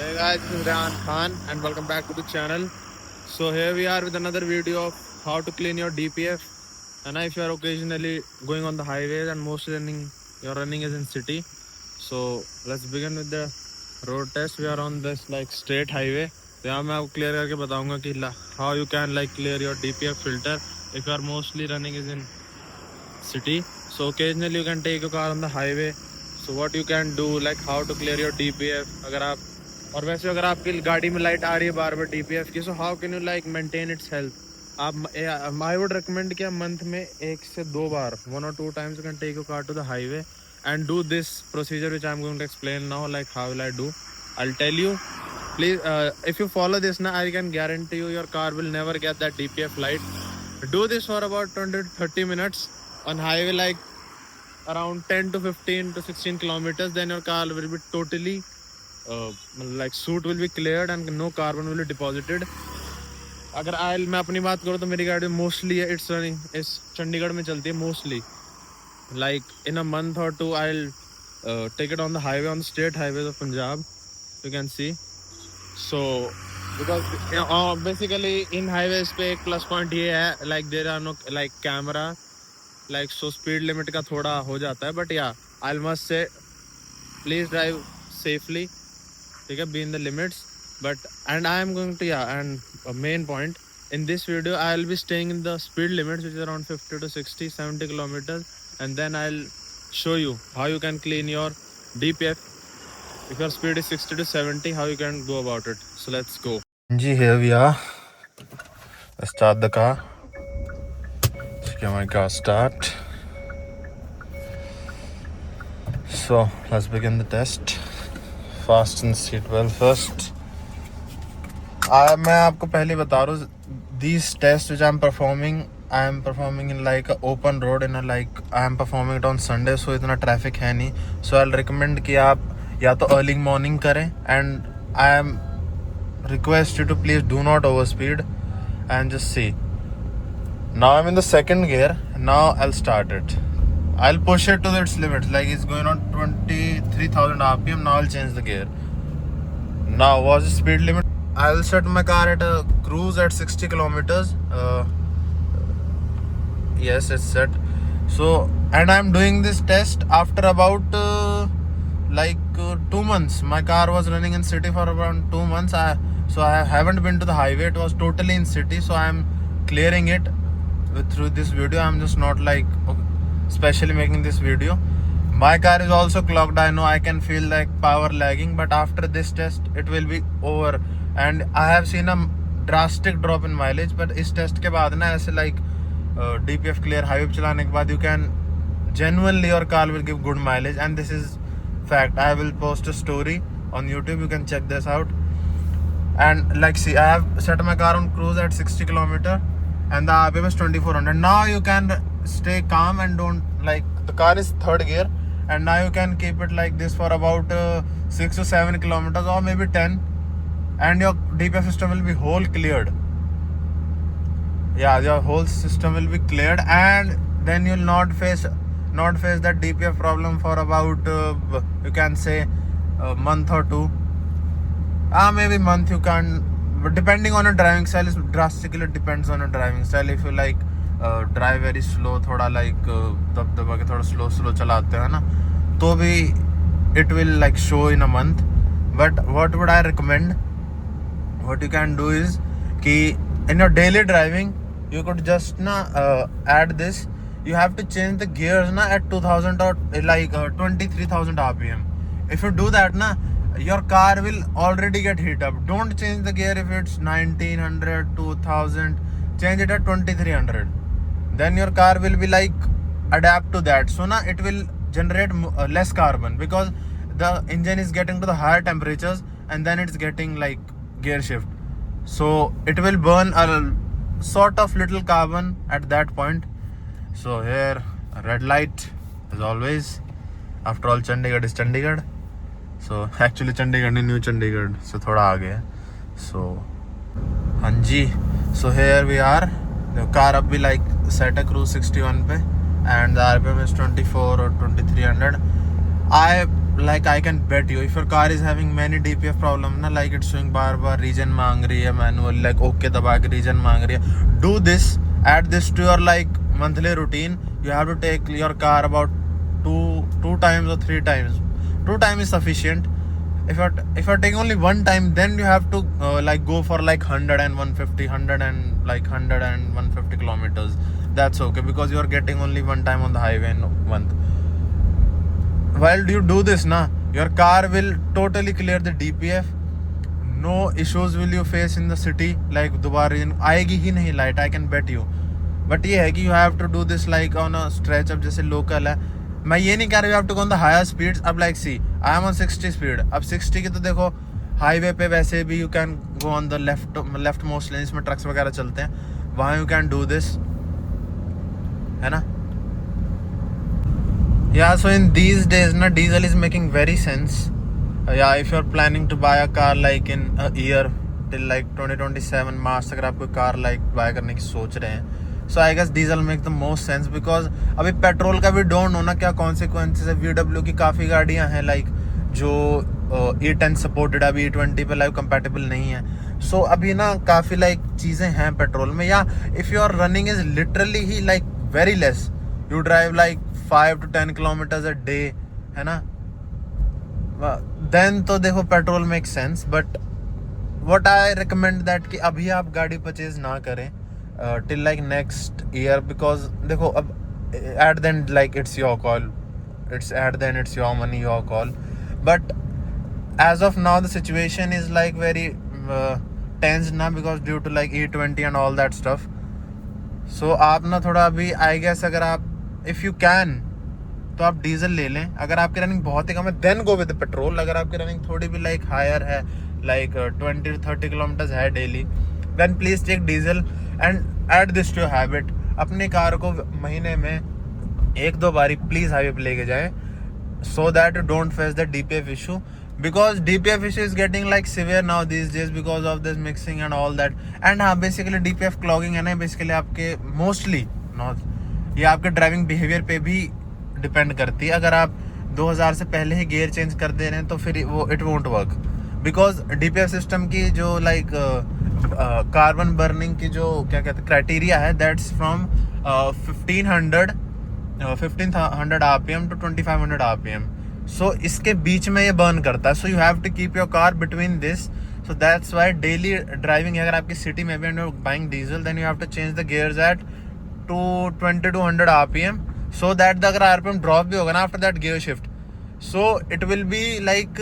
Hey guys, this is Rehan Khan and welcome back to the channel. So here we are with another video of how to clean your DPF. And if you are occasionally going on the highways and mostly your running is in city. So let's begin with the road test. We are on this like straight highway. तो यहाँ मैं आपको clear करके बताऊंगा कि how you can like clear your DPF filter if you are mostly running is in city. So occasionally you can take your car on the highway. So what you can do like how to clear your DPF अगर आप और वैसे अगर आपकी गाड़ी में light आ रही है बार बार DPF की, so how can you like maintain its health. आप आई वुड रिकमेंड कि आप मंथ में 1 से 2 बार 1 or 2 times you can take your car to the highway and do this procedure which I'm going to explain now, like how will I do. I'll tell you. Please, if you follow this now, I can guarantee you your car will never get that DPF light. Do this for about 20 to 30 minutes on highway, like around 10 to 15 to 16 kilometers. Then your car will be totally like soot will be cleared and no carbon will be deposited. अगर मैं अपनी बात करूँ तो मेरी गाड़ी mostly it's running इस चंडीगढ़ में चलती है mostly, like in a month or two I'll take it on the highway, on the state highways of Punjab, you can see. So because basically in highways पे एक plus point ये है, like there are no like camera, like so speed limit का थोड़ा हो जाता है, but yeah I must say please drive safely, ठीक है, be in the limits. But and I am going to and a main point in this video I'll be staying in the speed limits, which is around 50 to 60 70 kilometers, and then I'll show you how you can clean your DPF if your speed is 60 to 70, how you can go about it. So let's go. Ji, here we are. Let's start the car. Let's get my car start. So let's begin the test. Fasten seatbelt first. मैं आपको पहले बता रहा हूँ, these tests which I'm performing, I am performing in like a open road, in a like I am performing it on Sunday, so इतना traffic है नहीं. So I'll recommend कि आप या तो early morning करें, and I am request you to please do not overspeed and just see. Now I'm in the second gear. Now I'll start it. I'll push it to its limits, like it's going on 23,000 RPM. Now I'll change the gear. Now what's the speed limit? I'll set my car at a cruise at 60 kilometers. Yes, it's set. So, and I'm doing this test after about 2 months. My car was running in city for around 2 months. So I haven't been to the highway. It was totally in city. So I'm clearing it through this video. I'm just not like specially making this video. My car is also clogged. I know I can feel like power lagging, but after this test it will be over, and I have seen a drastic drop in mileage. But इस test के बाद ना ऐसे like DPF clear highway चलाने के बाद you can genuinely your car will give good mileage, and this is fact. I will post a story on YouTube. You can check this out. And like see, I have set my car on cruise at 60 kilometer, and the RPM is 2400. Now you can stay calm and don't like, the car is third gear, and now you can keep it like this for about 6 to 7 kilometers or maybe 10, and your DPF system will be whole cleared. Yeah, your whole system will be cleared, and then you'll not face that DPF problem for about you can say a month or two. Maybe month you can, but depending on your driving style, it drastically depends on your driving style. If you like drive very slow, थोड़ा like दबा के थोड़ा slow चलाते हैं ना, तो भी it will like show in a month. But what would I recommend? What you can do is कि in your daily driving you could just add this. You have to change the gears at 2000 or like 23,000 RPM. If you do that your car will already get heat up. Don't change the gear if it's 1900, 2000. Change it at 2300. Then your car will be like adapt to that. So it will generate less carbon, because the engine is getting to the higher temperatures, and then it's getting like gear shift. So it will burn a sort of little carbon at that point. So here, a red light as always. After all, Chandigarh is Chandigarh. So actually Chandigarh is New Chandigarh, so thoda aage hai. So hanji, so here we are. The car up be like set a cruise 61 pe, and the RPM is 24 or 2300. I like I can bet you if your car is having many DPF problem ना, like it's showing bar bar region मांग रही है manual, like okay दबा के region मांग रही है, do this, add this to your like monthly routine. You have to take your car about two times or 3 times. 2 times is sufficient. If you're taking only 1 time, then you have to like go for like 100 and 150 100 and like 100 and 150 kilometers. That's okay because you are getting only 1 time on the highway in a month. While you do this na, your car will totally clear the DPF. No issues will you face in the city, like दोबारा आएगी ही नहीं light, I can bet you. But ये है कि you have to do this like on a stretch अब जैसे local है. मैं ये नहीं कह रहा you have to go on the higher speeds. अब like see, I am on 60 speed. अब 60 की तो देखो हाईवे पे वैसे भी you can go on the left most lanes में ट्रक्स वगैरह चलते हैं, वहाँ you can do this, है ना. Yeah, so in these days na, diesel is making very sense. Yeah, if you're planning to buy a car like in a year till like 2027 March, अगर आप कोई car like buy करने की सोच रहे हैं, so I guess diesel makes the most sense because अभी petrol का भी डोंट नो ना क्या कॉन्सिक्वेंसेस है. VW की काफ़ी गाड़ियाँ हैं like जो E10 सपोर्टेड, अभी E20 पे लाइव कंपैटिबल नहीं है. सो अभी ना काफ़ी लाइक चीज़ें हैं पेट्रोल में. या if your running is literally he like very less, you drive like 5 to 10 kilometers a day, है ना, देन तो देखो petrol make sense. But what I recommend that कि अभी आप गाड़ी परचेज ना करें till like next year, because देखो अब at the end like it's your call, it's at the end it's your money, your call. But as of now the situation is like very tense ना, because due to like E20 and all that stuff. So आप ना थोड़ा अभी I guess अगर आप if you can तो आप diesel ले लें. अगर आपकी रनिंग बहुत ही कम है देन गो विद पेट्रोल. अगर आपकी रनिंग थोड़ी भी लाइक हायर है, लाइक 20-30 किलोमीटर्स है daily, then please take diesel and add this to your habit. अपनी कार को महीने में 1-2 बारी प्लीज हाईवे पे लेके जाए, so that you don't face the DPF issue, because DPF issue is getting like severe now these days because of this mixing and all that. And हाँ, basically DPF clogging है ना, basically आपके mostly not ये आपके driving behaviour पे भी depend करती है. अगर आप 2000 से पहले ही गियर चेंज कर दे रहे हैं तो फिर वो it won't work, because DPF system की जो लाइक कार्बन बर्निंग की जो क्या कहते हैं क्राइटेरिया है, that's from 1500 RPM to 2500 RPM. So इसके बीच में ये बर्न करता है. So you have to keep your car between this. So that's why daily driving अगर आपकी सिटी में भी and buying diesel, then you have to change the gears at to 20 to 100 RPM, so that अगर RPM drop भी होगा ना after that gear shift, so it will be like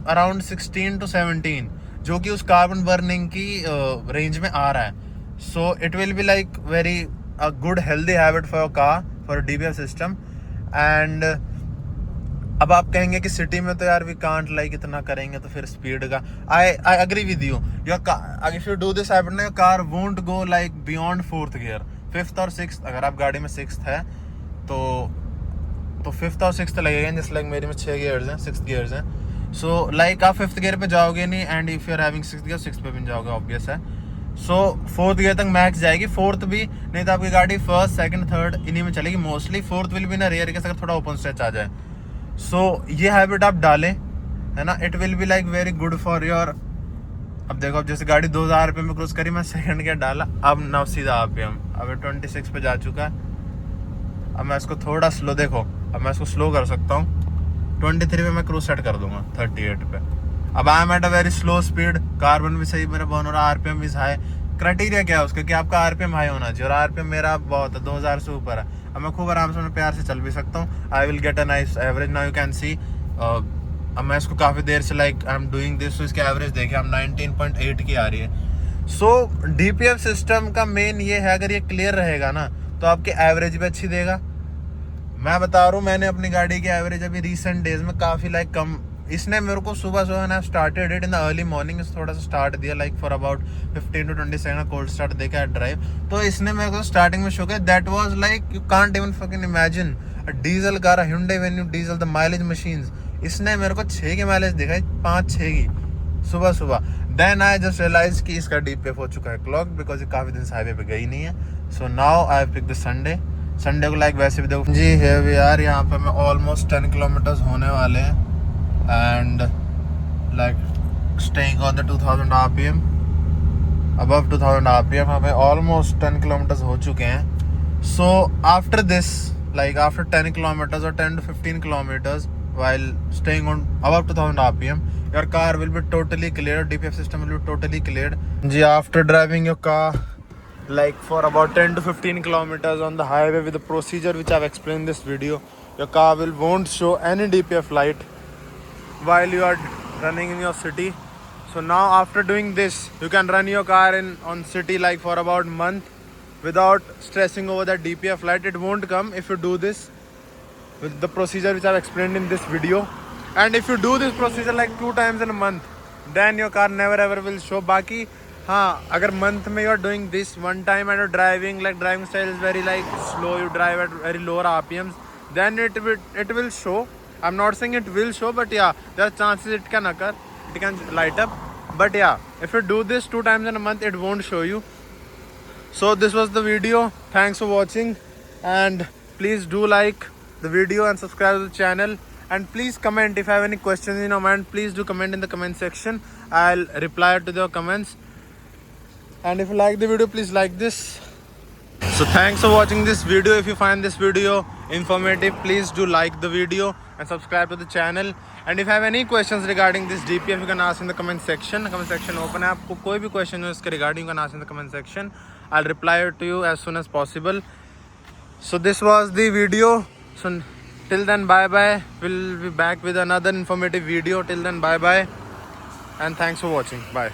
around 16 to 17, जो कि उस कार्बन बर्निंग की range में आ रहा है. सो it will be like very a good healthy habit for your car, for DPF system. And अब आप कहेंगे कि सिटी में तो यार वी कांट लाइक इतना करेंगे तो फिर स्पीड का, I agree with you. Your car if you do this habit ना, your car won't go like beyond 4th gear, 5th और 6th. अगर आप गाड़ी में 6th है तो 5th और 6th लगेगा. जैसे लाइक मेरे में 6 गियर्स हैं, 6 गियर्स हैं. सो लाइक आप 5th गियर पे जाओगे नहीं, and if you are having 6th gear 6th पे भी जाओगे, ऑब्वियस है. सो 4th गियर तक मैक्स जाएगी, 4th भी नहीं तो आपकी गाड़ी 1st, 2nd, 3rd इन्हीं में चलेगी मोस्टली. 4th विल भी ना रेयर केस अगर थोड़ा ओपन स्ट्रेच आ जाए. सो ये हैबिट आप डालें, है ना, it will be like very good for your. अब देखो, अब जैसे गाड़ी 2000 RPM में क्रूज करी, मैं 2nd गियर डाला, अब ना सीधा RPM अब 26 पे जा चुका है. अब मैं इसको थोड़ा स्लो, देखो अब मैं इसको स्लो कर सकता हूँ. 23 पे मैं क्रूज सेट कर दूंगा 38 पे. अब I am at a very slow speed, carbon भी सही मेरा बर्न हो रहा है, RPM भी हाई. क्राइटेरिया क्या है उसका कि आपका RPM हाई होना चाहिए, और RPM मेरा बहुत है, 2000 से ऊपर है. अब मैं खूब आराम से प्यार से चल भी सकता हूँ. I will get a nice average. Now you can see, अब मैं इसको काफ़ी देर से like I am doing this, तो इसकी एवरेज देखिए हम 19.8 की आ रही है. सो DPF सिस्टम का मेन ये है, अगर ये क्लियर रहेगा ना तो आपकी एवरेज भी अच्छी देगा. मैं बता रहा हूँ, मैंने अपनी गाड़ी की एवरेज अभी रिसेंट डेज में काफ़ी लाइक कम, इसने मेरे को सुबह ना started it in the early morning, थोड़ा सा स्टार्ट दिया like for about 15 to 20 second cold start देखा ड्राइव. तो इसने मेरे को स्टार्टिंग में शो किया, that was like you can't even fucking imagine a diesel car, Hyundai Venue diesel, the mileage machines. इसने मेरे को 6 की माइलेज दिखाई, 5-6 की सुबह. देन आई जस्ट रियलाइज कि इसका DPF हो चुका है क्लॉक, बिकॉज ये काफ़ी दिन से हाईवे पे गई नहीं है. So now I pick the Sunday को लाइक वैसे भी देखो जी है यार, यहाँ पे मैं ऑलमोस्ट 10 किलोमीटर्स होने वाले हैं. and like staying on the 2000 rpm, above 2000 rpm. हमें almost 10 kilometers हो चुके हैं. So after this, like after 10 kilometers or 10 to 15 kilometers, while staying on above 2000 rpm, your car will be totally cleared. DPF system will be totally cleared. After driving your car like for about 10 to 15 kilometers on the highway with the procedure which I've explained in this video, your car won't show any DPF light while you are running in your city. So now after doing this, you can run your car on city like for about a month without stressing over that DPF light. It won't come if you do this with the procedure which I've explained in this video. And if you do this procedure like 2 times in a month, then your car never ever will show. Baki, हाँ, अगर month में you are doing this one time and you're driving style is very like slow, you drive at very lower RPMs, then it will show. I'm not saying it will show, but yeah, there are chances it can occur, it can light up. But yeah, if you do this 2 times in a month, it won't show you. So this was the video. Thanks for watching, and please do like the video and subscribe to the channel. And please comment if you have any questions in your mind. Please do comment in the comment section. I'll reply to your comments. And if you like the video, please like this. So thanks for watching this video. If you find this video informative, please do like the video and subscribe to the channel. And if you have any questions regarding this DPF, you can ask in the comment section. Comment section open है. आपको कोई भी question हो इसके regarding, you can ask in the comment section. I'll reply to you as soon as possible. So this was the video. So till then, bye bye. We'll be back with another informative video. Till then, bye bye. And thanks for watching. Bye.